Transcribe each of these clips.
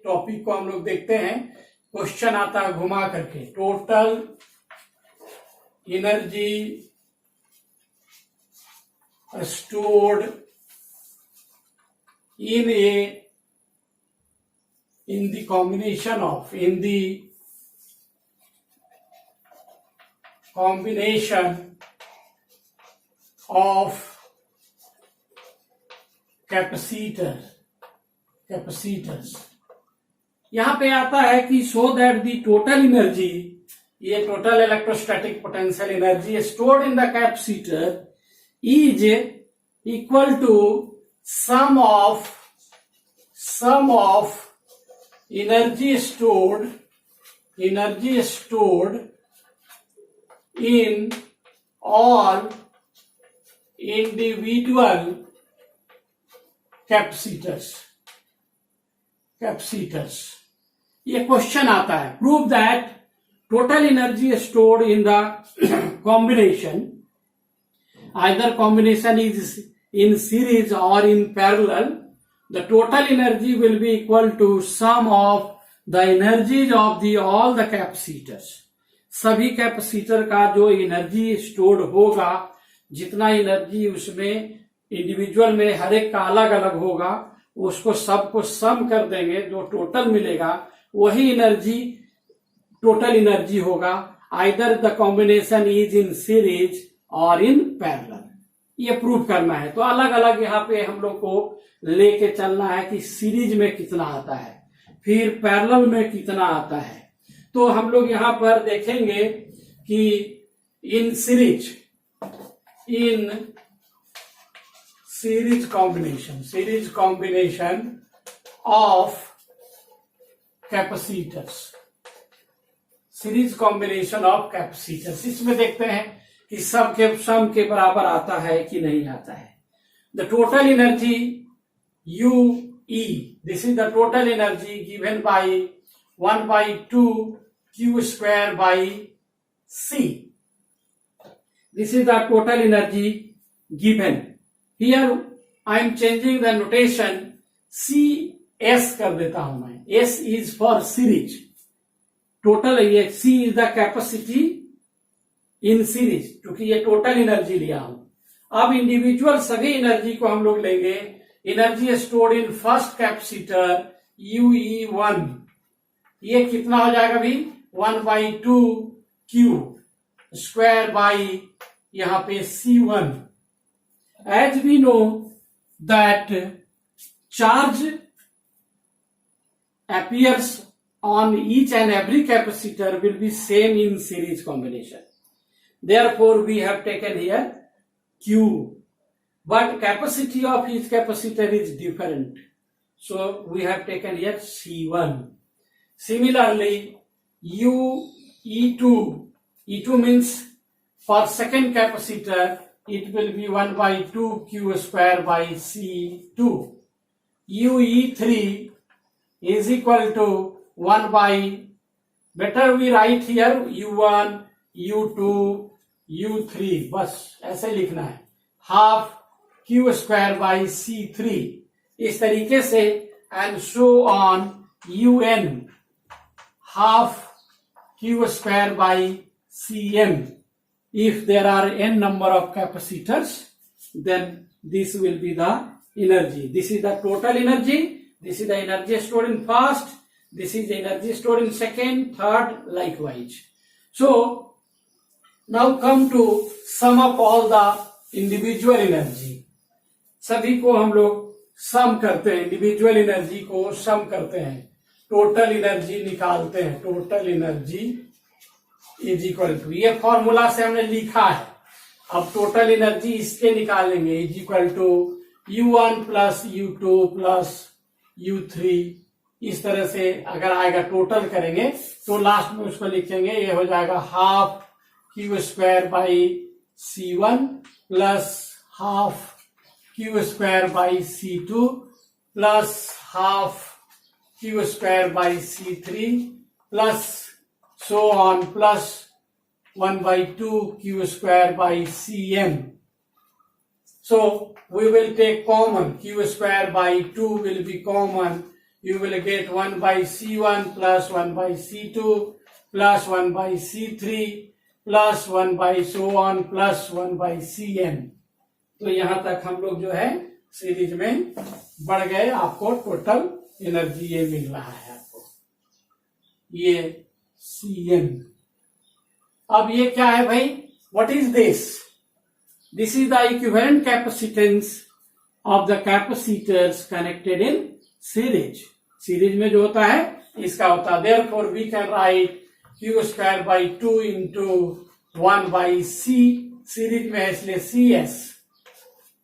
Topic को हम लोग देखते हैं। क्वेश्चन आता है घुमा करके, total energy stored in the combination of capacitors। यहां पे आता है कि so that the total energy, ये total electrostatic potential energy stored in the capacitor is equal to sum of energy stored in all individual capacitors। ये question आता है, prove that total energy stored in the combination, either combination is in series or in parallel, the total energy will be equal to sum of the energies of all the capacitors। सभी capacitor का जो energy stored होगा, जितना energy उसमें individual में हर एक का अलग अलग होगा, उसको सबको सम कर देंगे, जो टोटल मिलेगा वही एनर्जी टोटल एनर्जी होगा। Either the combination is in series और इन पैरेलल, ये प्रूव करना है। तो अलग अलग यहाँ पे हम लोग को लेके चलना है कि सीरीज में कितना आता है, फिर पैरेलल में कितना आता है। तो हम लोग यहाँ पर देखेंगे कि in series combination of capacitors, इसमें देखते हैं कि सम के बराबर आता है कि नहीं आता है। The total energy UE, this is the total energy given by 1/2 Q square by C। This is the total energy given. Here I am changing the notation, CS कर देता हूं मैं, S is for series, total ये C is the capacity in series, क्योंकि ये total energy लिया हूं। अब इंडिविजुअल सभी एनर्जी को हम लोग लेंगे। Energy stored in first capacitor UE1, ये कितना हो जाएगा भी 1/2 Q स्क्वायर बाई यहां पे C1। As we know that charge appears on each and every capacitor will be same in series combination, therefore we have taken here Q, but capacity of each capacitor is different, so we have taken here C1। Similarly E2 means for second capacitor it will be 1/2 Q square by C2। UE3 is equal to 1/, we write here U1 U2 U3, बस ऐसे लिखना है, half Q square by C3, इस तरीके से, and so on UN half Q square by CM। If there are n number of capacitors, then this will be the energy. This is the total energy, this is the energy stored in first, this is the energy stored in second, third, likewise। So now come to sum up all the individual energy। सभी को हम लोग सम करते हैं, individual energy को सम करते हैं, total energy निकालते हैं। Total energy is equal to, ये फॉर्मूला से हमने लिखा है, अब टोटल एनर्जी इसके निकालेंगे, is equal to U1 plus U2 plus U3। इस तरह से अगर आएगा टोटल करेंगे तो लास्ट में उसको लिखेंगे, ये हो जाएगा half Q square by C1 plus half Q square by C2 plus half Q square by C3 plus so on plus 1/2 Q square by CM। So we will take common, Q square by 2 will be common, you will get 1 by C1 plus 1 by C2 plus 1 by C3 plus 1 by so on plus 1 by Cn। तो यहां तक हम लोग जो है series में बढ़ गए। आपको टोटल एनर्जी ये मिल रहा है आपको, ये Cn। अब ये क्या है भाई, what is this? This is the equivalent capacitance of the capacitors connected in series. Series में जो होता है इसका होता है, therefore we can write Q square by 2 into 1 by C, series में है इसलिए CS।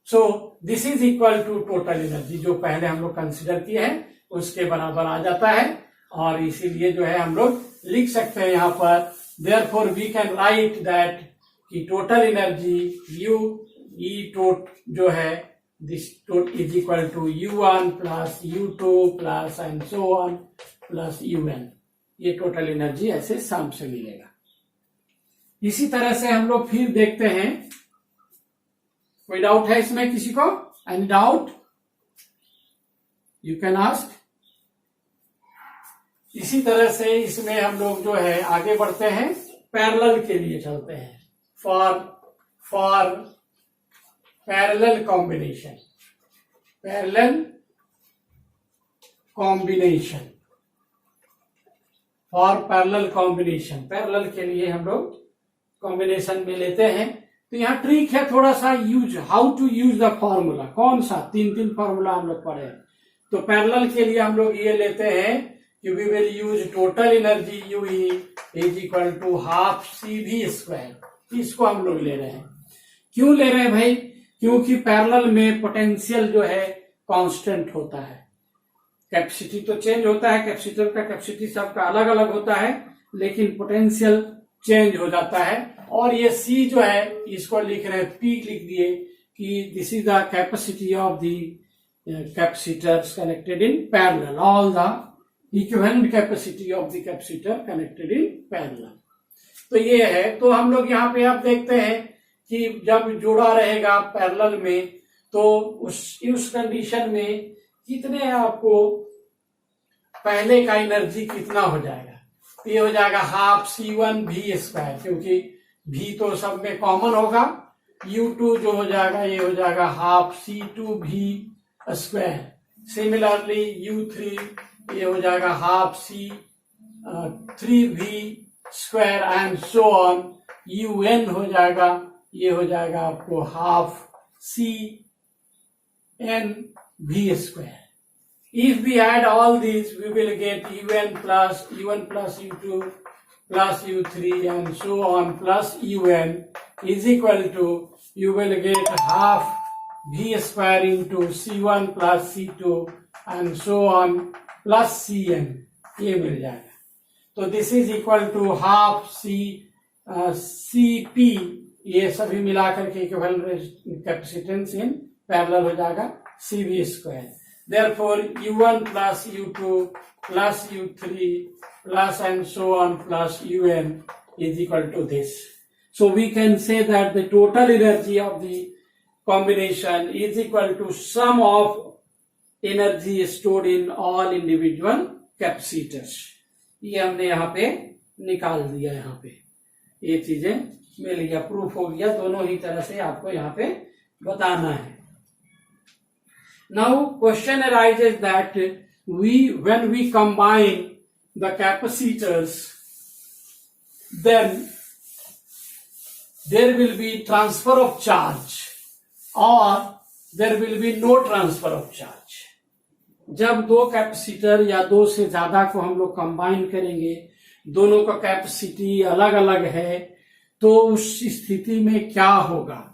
So this is equal to total energy, जो पहले हम लोग कंसिडर किए हैं उसके बराबर आ जाता है, और इसीलिए जो है हम लोग लिख सकते हैं यहां पर, therefore we can write that कि total energy U E tot जो है this tot is equal to U1 plus U2 plus and so on plus UN। ये टोटल एनर्जी ऐसे सम से मिलेगा। इसी तरह से हम लोग फिर देखते हैं, कोई डाउट है इसमें किसी को? Any doubt you can ask. इसी तरह से इसमें हम लोग जो है आगे बढ़ते हैं, पैरेलल के लिए चलते हैं, for parallel combination. Parallel combination, for parallel combination, parallel के लिए हम लोग कॉम्बिनेशन में लेते हैं। तो यहाँ ट्रिक है थोड़ा सा, use how to use the formula. कौन सा? तीन फॉर्मूला हम लोग पढ़े। तो पैरेलल के लिए हम लोग ये लेते हैं कि we will use total energy UE is equal to half CV square. इसको हम लोग ले रहे हैं। क्यों ले रहे हैं भाई? क्योंकि पैरेलल में पोटेंशियल जो है कांस्टेंट होता है, कैपेसिटी तो चेंज होता है, कैपेसिटर का कैपेसिटी सबका अलग अलग होता है, लेकिन पोटेंशियल चेंज हो जाता है। और ये C जो है इसको लिख रहे हैं, P लिख दिए कि this is the capacity of the capacitors connected in parallel, all the equivalent capacity of the capacitor connected in parallel. तो ये है। तो हम लोग यहाँ पे आप देखते हैं कि जब जुड़ा रहेगा पैरेलल में, तो उस कंडीशन में कितने आपको पहले का एनर्जी कितना हो जाएगा? ये हो जाएगा हाफ C1 V स्क्वायर, क्योंकि V तो सब में कॉमन होगा। U2 जो हो जाएगा ये हो जाएगा half C2 V square. Similarly U3 ये हो जाएगा half C3 V square and so on. UN हो जाएगा, ये हो जाएगा आपको half CN V square. If we add all these, we will get UN plus U2 plus U3 and so on plus UN is equal to, you will get half V square into C1 plus C2 and so on plus Cn, ये मिल जाएगा। तो this is equal to half CP, ये सभी मिलाकर के equivalent capacitance in parallel हो जाएगा CV square. Therefore U1 plus U2 plus U3 plus and so on plus UN is equal to this. So we can say that the total energy of the combination is equal to sum of energy stored in all individual capacitors. ये हमने यहाँ पे निकाल दिया, यहाँ पे ये चीजें मिल गया, प्रूफ हो गया। दोनों ही तरह से आपको यहाँ पे बताना है। Now question arises that when we combine the capacitors, then there will be transfer of charge or there will be no transfer of charge. जब दो कैपेसिटर या दो से ज्यादा को हम लोग कंबाइन करेंगे, दोनों का कैपेसिटी अलग अलग है, तो उस स्थिति में क्या होगा?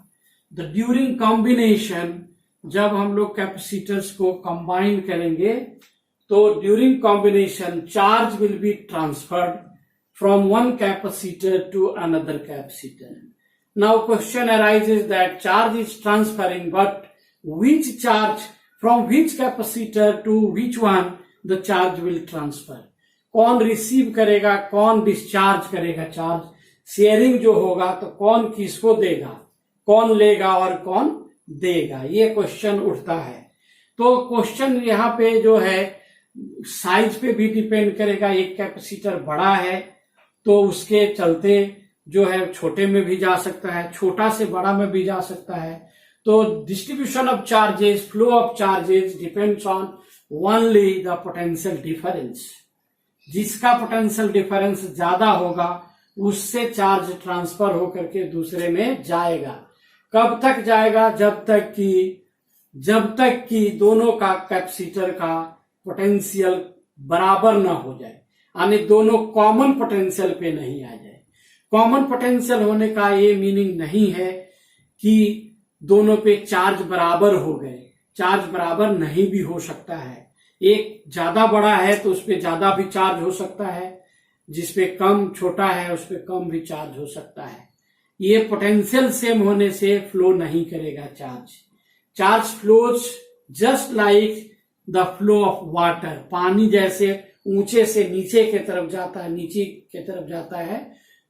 द ड्यूरिंग कॉम्बिनेशन, जब हम लोग कैपेसिटर्स को कंबाइन करेंगे तो during combination charge will be transferred from one capacitor to another capacitor. Now question arises that charge is transferring, but which charge from which capacitor to which one the charge will transfer? कौन receive करेगा, कौन discharge करेगा charge? Sharing जो होगा तो कौन किसको देगा, कौन लेगा और कौन देगा, ये क्वेश्चन उठता है। तो क्वेश्चन यहाँ पे जो है साइज पे भी डिपेंड करेगा। एक कैपेसिटर बड़ा है तो उसके चलते जो है छोटे में भी जा सकता है, छोटा से बड़ा में भी जा सकता है। तो distribution of charges, flow of charges depends on only the potential difference. जिसका पोटेंशियल डिफरेंस ज्यादा होगा उससे चार्ज ट्रांसफर होकर के दूसरे में जाएगा। कब तक जाएगा? जब तक कि दोनों का कैपेसिटर का पोटेंशियल बराबर ना हो जाए, यानी दोनों कॉमन पोटेंशियल पे नहीं आ जाए। कॉमन पोटेंशियल होने का ये मीनिंग नहीं है कि दोनों पे चार्ज बराबर हो गए। चार्ज बराबर नहीं भी हो सकता है। एक ज्यादा बड़ा है तो उस पर ज्यादा भी चार्ज हो सकता है, जिसपे कम छोटा है उस पर कम भी चार्ज हो सकता है। ये पोटेंशियल सेम होने से फ्लो नहीं करेगा charge. Charge flows just like the flow of water. पानी जैसे ऊंचे से नीचे की तरफ जाता है, नीचे की तरफ जाता है,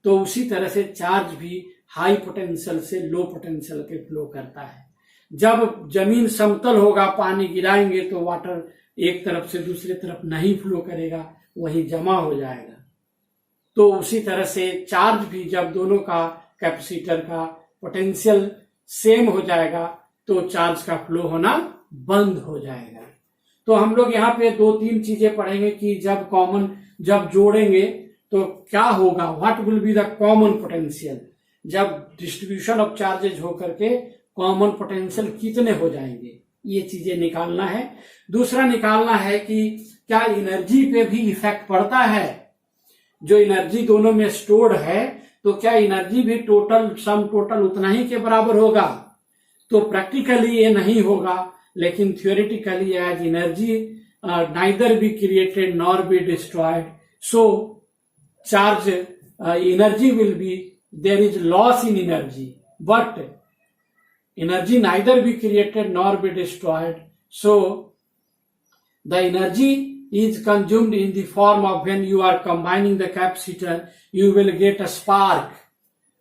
तो उसी तरह से चार्ज भी हाई पोटेंशियल से लो पोटेंशियल के फ्लो करता है। जब जमीन समतल होगा, पानी गिराएंगे तो वाटर एक तरफ से दूसरी तरफ नहीं फ्लो करेगा, वहीं जमा हो जाएगा। तो उसी तरह से चार्ज भी जब दोनों का कैपेसिटर का पोटेंशियल सेम हो जाएगा तो चार्ज का फ्लो होना बंद हो जाएगा। तो हम लोग यहाँ पे 2-3 चीजें पढ़ेंगे कि जब जोड़ेंगे तो क्या होगा, what will be the common potential. जब डिस्ट्रीब्यूशन ऑफ चार्जेज होकर के कॉमन पोटेंशियल कितने हो जाएंगे, ये चीजें निकालना है। दूसरा निकालना है कि क्या एनर्जी पे भी इफेक्ट पड़ता है। जो एनर्जी दोनों में स्टोर्ड है तो क्या एनर्जी भी सम टोटल उतना ही के बराबर होगा। तो प्रैक्टिकली ये नहीं होगा, लेकिन theoretically as energy neither be created nor be destroyed, so charge energy will be, there is loss in energy, but energy neither be created nor be destroyed, so the energy is consumed in the form of, when you are combining the capacitor, you will get a spark,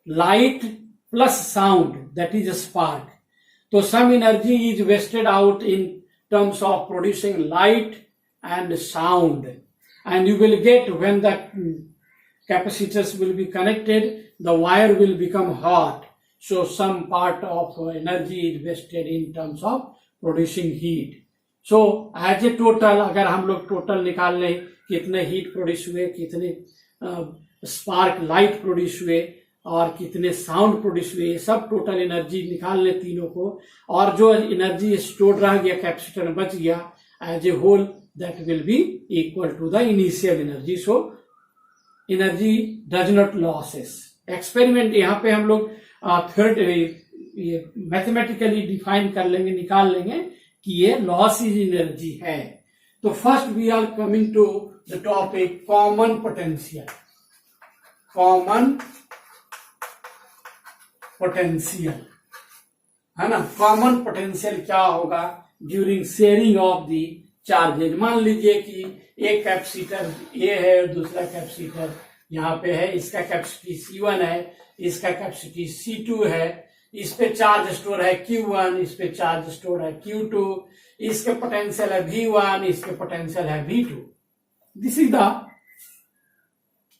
light plus sound, that is a spark. So some energy is wasted out in terms of producing light and sound, and you will get, when the capacitors will be connected, the wire will become hot. So some part of energy is wasted in terms of producing heat. So as a total, अगर हम लोग total निकाल लें कितने heat produce हुए, कितने spark light produce हुए और कितने साउंड प्रोड्यूस हुए, सब टोटल एनर्जी निकाल लें तीनों को, और जो एनर्जी स्टोर रह गया कैपेसिटर में बच गया as a whole, that will be equal to the initial energy. So energy does not losses. Experiment यहाँ पे हम लोग थर्ड ये मैथमेटिकली डिफाइन कर लेंगे, निकाल लेंगे कि ये लॉस इज एनर्जी है। तो first we are coming to the topic common potential. Common potential है ना। कॉमन पोटेंशियल क्या होगा during sharing of the charges. मान लीजिए कि एक कैपेसिटर ए है और दूसरा कैपेसिटर यहाँ पे है, इसका कैपेसिटी C1 है, इसका कैपेसिटी C2 है, इस पे चार्ज स्टोर है Q1, इस पे चार्ज स्टोर है Q2, इसके पोटेंशियल है V1, इसके पोटेंशियल है V2। This is the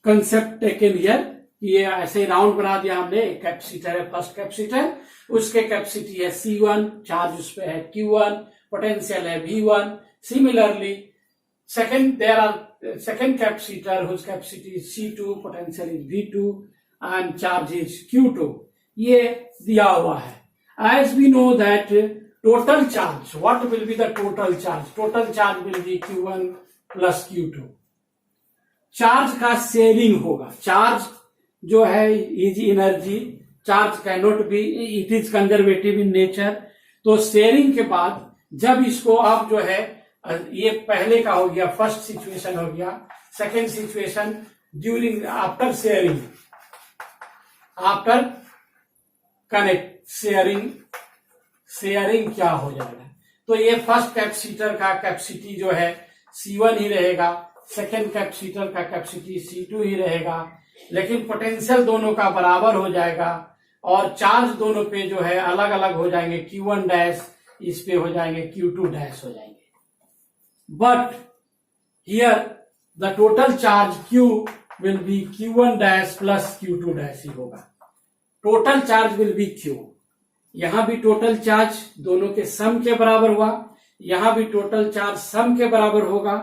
concept taken here. ये ऐसे राउंड बना दिया हमने। एक कैपेसिटर है, फर्स्ट कैपेसिटर, उसके कैपेसिटी है C1, चार्ज उस पे है Q1, पोटेंशियल है V1। Similarly second capacitor whose capacity is C2, potential is V2 and charge is Q2. ये दिया हुआ है। As we know that total charge, what will be the total charge? Total charge will be Q1 plus Q2. Charge का sharing होगा। Charge जो है is energy, charge can not be, it is conservative in nature. तो sharing के बाद जब इसको आप जो है, ये पहले का हो गया, फर्स्ट सिचुएशन हो गया। Second situation during after sharing, after connect sharing क्या हो जाएगा। तो ये फर्स्ट कैपेसिटर का कैपेसिटी जो है C1 ही रहेगा, सेकेंड कैपेसिटर का कैपेसिटी C2 ही रहेगा, लेकिन पोटेंशियल दोनों का बराबर हो जाएगा और चार्ज दोनों पे जो है अलग अलग हो जाएंगे। Q1 डैश इस पे हो जाएंगे, Q2 डैश हो जाएंगे। But here the total charge Q will be Q1 dash plus Q2 dash ही होगा. Total charge will B Q. यहां भी टोटल चार्ज दोनों के सम के बराबर हुआ, यहां भी टोटल चार्ज सम के बराबर होगा,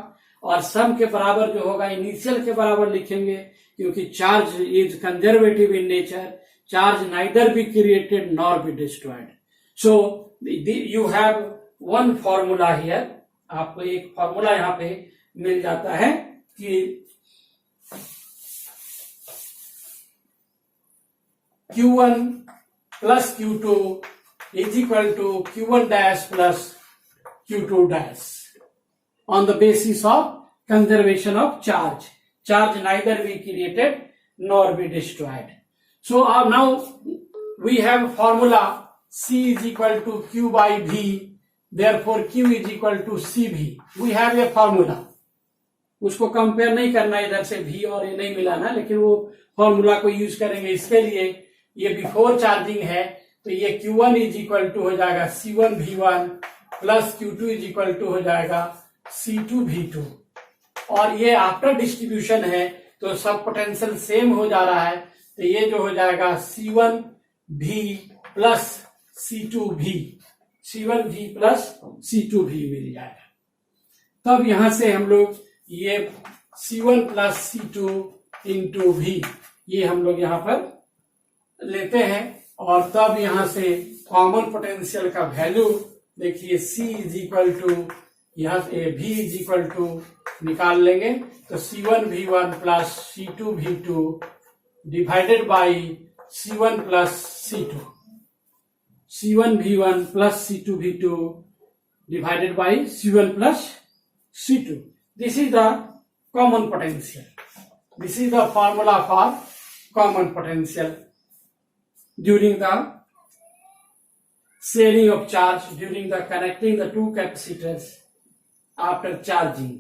और सम के बराबर जो होगा इनिशियल के बराबर लिखेंगे, क्योंकि charge is conservative in nature. Charge neither be created nor be destroyed. So you have one formula here. आपको एक फॉर्मूला यहां पे मिल जाता है कि Q1 plus Q2 is equal to Q1 dash plus Q2 dash on the basis of conservation of charge. Charge neither be created nor be destroyed. So now we have formula C is equal to Q by V. Therefore Q is equal to CV. We have a formula. उसको compare नहीं करना, इधर से V और ये नहीं मिलाना, लेकिन वो फॉर्मूला को यूज करेंगे. इसके लिए ये बिफोर चार्जिंग है, तो ये Q1 इज इक्वल टू हो जाएगा C1 V1 plus Q2 is equal to हो जाएगा C2 V2. और ये आफ्टर डिस्ट्रीब्यूशन है, तो सब पोटेंशियल सेम हो जा रहा है, तो ये जो हो जाएगा C1 V plus C2 V, C1 V plus C2 V मिल जाएगा. तब यहां से हम लोग ये C1 plus C2 into V ये हम लोग यहां पर लेते हैं, और तब यहां से कॉमन पोटेंशियल का वैल्यू देखिए C इज इक्वल टू, यहां से V इज इक्वल टू निकाल लेंगे, तो C1 V1 plus C2 V2 divided by C1 plus C2. C1 V1 plus C2 V2 divided by C1 plus C2. This is the common potential. This is the formula for common potential during the sharing of charge, during the connecting the two capacitors after charging.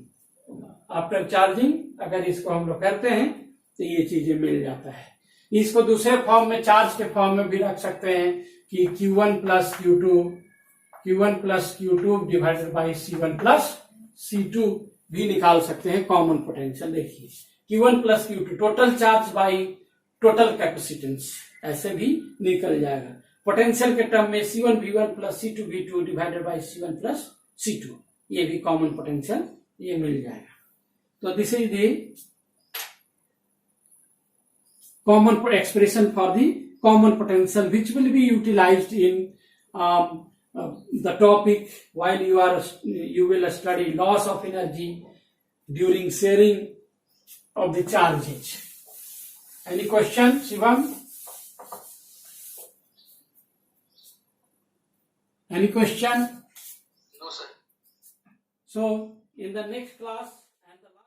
After charging अगर इसको हम लोग करते हैं तो ये चीजें मिल जाता है. इसको दूसरे फॉर्म में, चार्ज के फॉर्म में भी रख सकते हैं कि Q1 plus Q2 divided by C1 plus C2 भी निकाल सकते हैं कॉमन पोटेंशियल. देखिए Q1 plus Q2 total charge by total capacitance, ऐसे भी निकल जाएगा. पोटेंशियल के टर्म में C1 V1 plus C2 V2 divided by C1 plus C2, ये भी कॉमन पोटेंशियल ये मिल जाएगा. तो this is the common expression for the common potential which will be utilised in the topic while you will study loss of energy during sharing of the charges. Any question, Shivam? Any question? No, sir. So in the next class